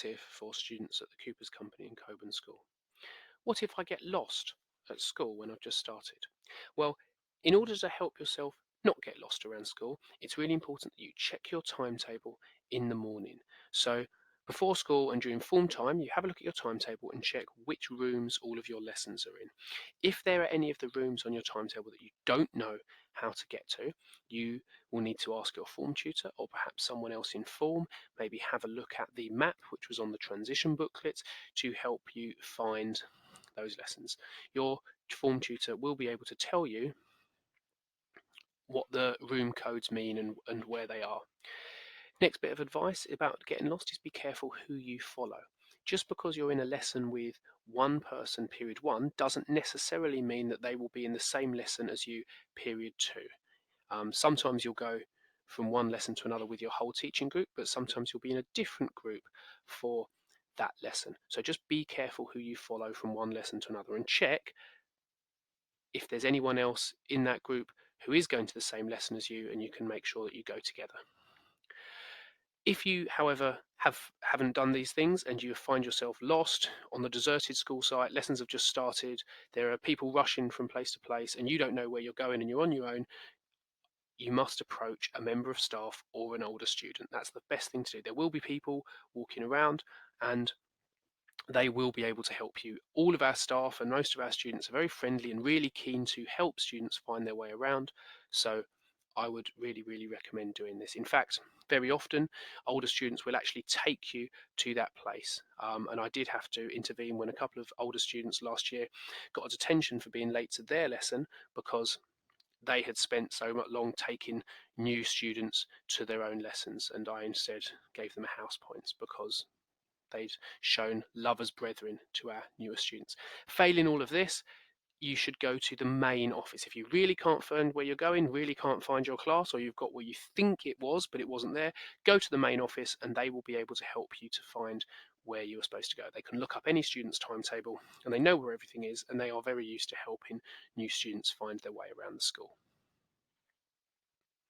if for students at the Cooper's Company in Coburn School? What if I get lost at school when I've just started? Well, in order to help yourself not get lost around school, it's really important that you check your timetable in the morning. So, before school and during form time, you have a look at your timetable and check which rooms all of your lessons are in. If there are any of the rooms on your timetable that you don't know how to get to, you will need to ask your form tutor or perhaps someone else in form, maybe have a look at the map which was on the transition booklet to help you find those lessons. Your form tutor will be able to tell you what the room codes mean and where they are. Next bit of advice about getting lost is be careful who you follow. Just because you're in a lesson with one person, period one, doesn't necessarily mean that they will be in the same lesson as you, period two. Sometimes you'll go from one lesson to another with your whole teaching group, but sometimes you'll be in a different group for that lesson. So just be careful who you follow from one lesson to another and check if there's anyone else in that group who is going to the same lesson as you, and you can make sure that you go together. If you, however, haven't done these things and you find yourself lost on the deserted school site, lessons have just started, there are people rushing from place to place, and you don't know where you're going and you're on your own, you must approach a member of staff or an older student. That's the best thing to do. There will be people walking around, and they will be able to help you. All of our staff and most of our students are very friendly and really keen to help students find their way around. So I would really, really recommend doing this. In fact, very often older students will actually take you to that place. And I did have to intervene when a couple of older students last year got a detention for being late to their lesson because they had spent so much long taking new students to their own lessons, and I instead gave them house points because they'd shown love as brethren to our newer students. Failing all of this, you should go to the main office. If you really can't find where you're going, really can't find your class, or you've got where you think it was but it wasn't there, go to the main office and they will be able to help you to find where you are supposed to go. They can look up any student's timetable and they know where everything is, and they are very used to helping new students find their way around the school.